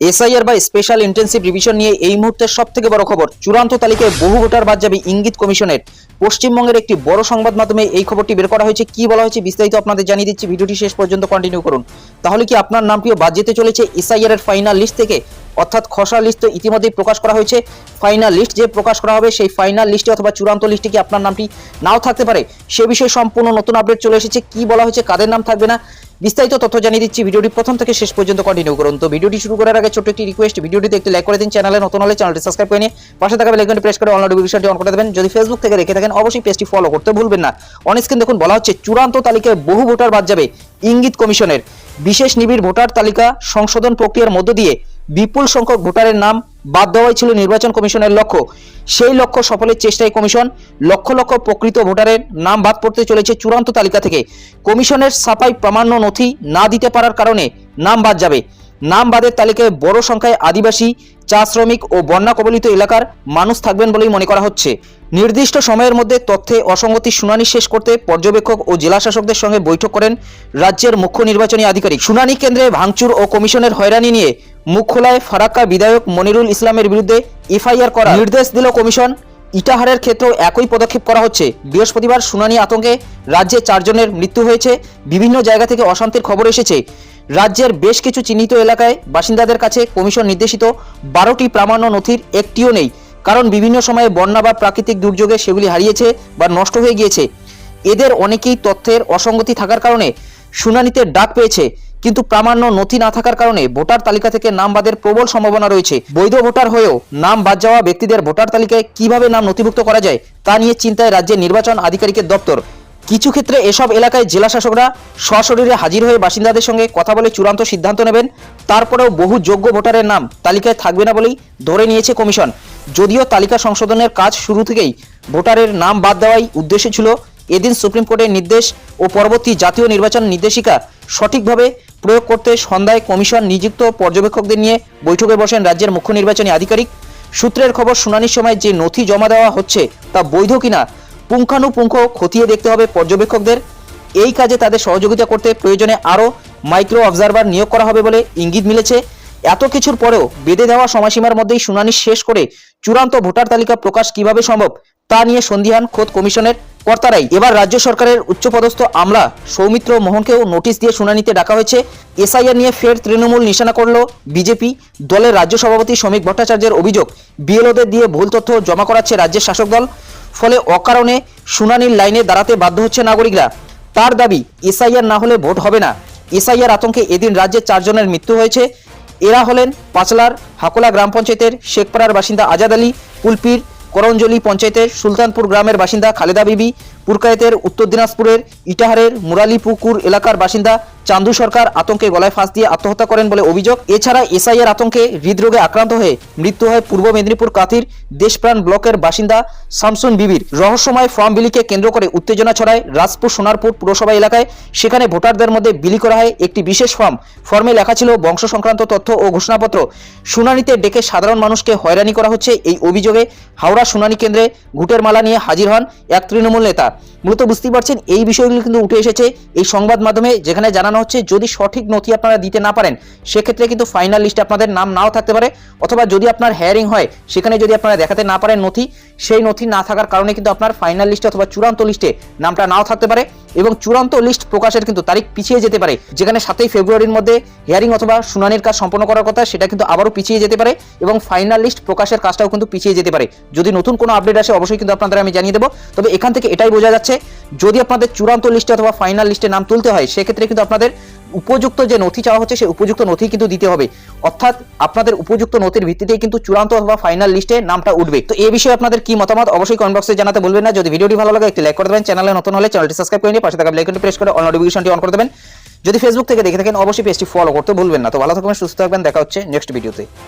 SIR বা special intensive revision নিয়ে এই মুহূর্তের সবথেকে বড় খবর, চূড়ান্ত তালিকায় বহু ভোটার বাদ যাবে ইঙ্গিত কমিশনের। পশ্চিমবঙ্গের একটি বড় সংবাদ মাধ্যমে এই খবরটি বের করা হয়েছে। কি বলা হয়েছে বিস্তারিত আপনাদের জানিয়ে দিচ্ছি, ভিডিওটি শেষ পর্যন্ত কন্টিনিউ করুন। তাহলে কি আপনার নামটিও বাদ যেতে চলেছে এসআইআর এর ফাইনাল লিস্ট থেকে? অর্থাৎ খসড়া লিস্ট তো ইতিমধ্যেই প্রকাশ করা হয়েছে, ফাইনাল লিস্ট যে প্রকাশ করা হবে সেই ফাইনাল লিস্টে অথবা চূড়ান্ত লিস্টে কি আপনার নামটি নাও থাকতে পারে, সে বিষয়ে সম্পূর্ণ নতুন আপডেট চলে এসেছে। কি বলা হয়েছে, কাদের নাম থাকবে না, বিস্তারিত তথ্য জানিয়ে দিচ্ছি। ভিডিওটি প্রথম থেকে শেষ পর্যন্ত কন্টিনিউ করুন। তো ভিডিওটি শুরু করার আগে ছোট্ট একটি রিকোয়েস্ট, ভিডিওটিতে একটি লাইক করে দিন, চ্যানেলে নতুন হলে চ্যানেলটি সাবস্ক্রাইব করে নিয়ে পাশে থাকা বেল আইকনটি প্রেস করে অল নোটিফিকেশনটি অন করে দেবেন। যদি ফেসবুক থেকে দেখে থাকেন অবশ্যই পেজটি ফলো করতে ভুলবেন না। অন স্ক্রিন দেখুন, বলা হচ্ছে চূড়ান্ত তালিকায় বহু ভোটার বাদ যাবে ইঙ্গিত কমিশনের। বিশেষ নিবিড় ভোটার তালিকা সংশোধন প্রক্রিয়ার মধ্য দিয়ে বিপুল সংখ্যক ভোটারের নাম বাদ দেওয়াই ছিল নির্বাচন কমিশনের লক্ষ্য। সেই লক্ষ্য সফলের চেষ্টায় কমিশন লক্ষ লক্ষ প্রকৃত ভোটারের নাম বাদ পড়তে চলেছে চূড়ান্ত তালিকা থেকে। কমিশনের ছাপাই প্রামাণ্য নথি না দিতে পারার কারণে নাম বাদ যাবে। নাম বাদের তালিকায় বড় সংখ্যায় আদিবাসী, চা শ্রমিক ও বন্যা কবলিত এলাকার মানুষ থাকবেন বলেই মনে করা হচ্ছে। নির্দিষ্ট সময়ের মধ্যে তথ্যে অসঙ্গতি শুনানি শেষ করতে পর্যবেক্ষক ও জেলা শাসকদের সঙ্গে বৈঠক করেন রাজ্যের মুখ্য নির্বাচনী আধিকারিক। শুনানি কেন্দ্রে ভাঙচুর ও কমিশনের হয়রানি নিয়ে মুখ খোলায় ফারাক্কা বিধায়ক মনিরুল ইসলামের বিরুদ্ধে এফআইআর করার নির্দেশ দিল কমিশন। ইটাহারের ক্ষেত্রেও একই পদক্ষেপ করা হচ্ছে। বৃহস্পতিবার শুনানি আতঙ্কে রাজ্যে 4 জনের মৃত্যু হয়েছে। বিভিন্ন জায়গা থেকে অশান্তির খবর এসেছে। রাজ্যের বেশ কিছু চিহ্নিত এলাকায় বাসিন্দাদের কাছে কমিশন নির্দেশিত 12টি প্রামাণ্য নথির একটিও নেই, কারণ বিভিন্ন সময়ে বন্যা বা প্রাকৃতিক দুর্যোগে সেগুলি হারিয়েছে বা নষ্ট হয়ে গিয়েছে। এদের অনেকেই তথ্যের অসঙ্গতি থাকার কারণে শুনানিতে ডাক পেয়েছে, কিন্তু প্রামাণ্য নথি না থাকার কারণে ভোটার তালিকা থেকে নাম বাদের প্রবল সম্ভাবনা রয়েছে। বৈধ ভোটার হয়েও নাম বাদ যাওয়া ব্যক্তিদের ভোটার তালিকায় কিভাবে নাম নথিভুক্ত করা যায় তা নিয়ে চিন্তায় রাজ্যের নির্বাচন আধিকারিকের দপ্তর। কিছু ক্ষেত্রে এসব এলাকায় জেলা শাসকরা সশরীরে হাজির হয়ে বাসিন্দাদের সঙ্গে কথা বলে চূড়ান্ত সিদ্ধান্ত নেবেন। তারপরেও বহু যোগ্য ভোটারের নাম তালিকায় থাকবে না বলেই ধরে নিয়েছে কমিশন। যদিও তালিকা সংশোধনের কাজ শুরু থেকেই ভোটারের নাম বাদ দেওয়াই উদ্দেশ্য ছিল, এদিন সুপ্রিম কোর্টের নির্দেশ ও পরবর্তী জাতীয় নির্বাচন নির্দেশিকা সঠিকভাবে প্রয়োগ করতে সন্ধ্যায় কমিশন নিযুক্ত পর্যবেক্ষকদের নিয়ে বৈঠকে বসেন রাজ্যের মুখ্য নির্বাচনী আধিকারিক। সূত্রের খবর, শুনানির সময় যে নথি জমা দেওয়া হচ্ছে তা বৈধ কিনা পুঙ্খানুপুঙ্খ খতিয়ে দেখতে হবে পর্যবেক্ষকদের। এই কাজে তাদের সহযোগিতা করতে প্রয়োজনে আরও মাইক্রো অবজারভার নিয়োগ করা হবে বলে ইঙ্গিত মিলেছে। এত কিছুর পরেও বেঁধে দেওয়া সময়সীমার মধ্যেই শুনানি শেষ করে চূড়ান্ত ভোটার তালিকা প্রকাশ কিভাবে সম্ভব তা নিয়ে সন্দিহান খোদ কমিশনের কর্তারাই। এবার রাজ্য সরকারের উচ্চপদস্থ আমলা সৌমিত্র মোহনকেও নোটিশ দিয়ে শুনানিতে ডাকা হয়েছে। এসআইআর নিয়ে ফের তৃণমূল নিশানা করল বিজেপি। দলের রাজ্য সভাপতি শ্রমিক ভট্টাচার্যের অভিযোগ, বিএলওদের দিয়ে ভুল তথ্য জমা করাচ্ছে রাজ্যের শাসক দল, ফলে অকারণে শুনানির লাইনে দাঁড়াতে বাধ্য হচ্ছে নাগরিকরা। তার দাবি, এসআইআর না হলে ভোট হবে না। এসআইআর আতঙ্কে এদিন রাজ্যে 4 জনের মৃত্যু হয়েছে। এরা হলেন পাঁচলার হাকোলা গ্রাম পঞ্চায়েতের শেখপাড়ার বাসিন্দা আজাদ আলী, কুলপির করঞ্জলি পঞ্চায়েতের সুলতানপুর গ্রামের বাসিন্দা খালেদা বিবি, পুরকায়েতের উত্তর দিনাজপুরের ইটাহারের মুরালিপুকুর এলাকার বাসিন্দা চান্দু সরকার আতঙ্কে গলায় ফাঁস দিয়ে আত্মহত্যা করেন বলে অভিযোগ। এছাড়া এসআইআর আতঙ্কে হৃদরোগে আক্রান্ত হয়ে মৃত্যু হয় পূর্ব মেদিনীপুর কাথির দেশপ্রাণ ব্লকের বাসিন্দা শামসুন বিবির। রহস্যময় ফর্ম বিলিকে কেন্দ্র করে উত্তেজনা ছড়ায় রাজপুর সোনারপুর পুরসভা এলাকায়। সেখানে ভোটারদের মধ্যে বিলি করা হয় একটি বিশেষ ফর্মে লেখা ছিল বংশ সংক্রান্ত তথ্য ও ঘোষণাপত্র। শুনানিতে ডেকে সাধারণ মানুষকে হয়রানি করা হচ্ছে, এই অভিযোগে হাওড়া শুনানি কেন্দ্রে ঘুটের মালা নিয়ে হাজির হন এক তৃণমূল নেতা। মূলত বুঝতেই পারছেন এই বিষয়গুলো কিন্তু উঠে এসেছে এই সংবাদ মাধ্যমে, যেখানে জানানো হচ্ছে যদি সঠিক নথি আপনারা দিতে না পারেন সেক্ষেত্রে কিন্তু ফাইনাল লিস্টে আপনাদের নাম নাও থাকতে পারে, অথবা যদি আপনার হেয়ারিং হয় সেখানে যদি আপনারা দেখাতে না পারেন নথি, সেই নথি না থাকার কারণে কিন্তু আপনার ফাইনাল লিস্টে অথবা চূড়ান্ত লিস্টে নামটা নাও থাকতে পারে এবং চূড়ান্ত লিস্ট প্রকাশের কিন্তু তারিখ পিছিয়ে যেতে পারে। যেখানে 7ই ফেব্রুয়ারির মধ্যে হিয়ারিং অথবা শুনানির কাজ সম্পন্ন করার কথা সেটা কিন্তু আবারও পিছিয়ে যেতে পারে এবং ফাইনাল লিস্ট প্রকাশের কাজটাও কিন্তু পিছিয়ে যেতে পারে। যদি নতুন কোনো আপডেট আসে অবশ্যই কিন্তু আপনাদের আমি জানিয়ে দেবো। তবে এখান থেকে এটাই বোঝা যাচ্ছে, যদি আপনাদের চূড়ান্ত লিস্টে অথবা ফাইনাল লিস্টে নাম তুলতে হয় সেক্ষেত্রে কিন্তু আপনাদের উপযুক্ত যে নথি চাওয়া হচ্ছে সেই উপযুক্ত নথি কিন্তু দিতে হবে। অর্থাৎ আপনাদের উপযুক্ত নথির ভিত্তিতেই কিন্তু চূড়ান্ত অথবা ফাইনাল লিস্টে নামটা উঠবে। তো এই বিষয়ে আপনাদের কি মতামত অবশ্যই কমেন্ট বক্সে জানাতে ভুলবেন না। যদি ভিডিওটি ভালো লাগে একটি লাইক করে দেবেন, চ্যানেলে নতুন হলে চ্যানেলটি সাবস্ক্রাইব করে নিয়ে পাশে থাকা বেল আইকনটি প্রেস করে অল নোটিফিকেশনটি অন করে দেবেন। যদি ফেসবুক থেকে দেখে থাকেন অবশ্যই পেজটি ফলো করতে ভুলবেন না। তো ভালো থাকবেন, সুস্থ থাকবেন, দেখা হচ্ছে নেক্সট ভিডিওতে।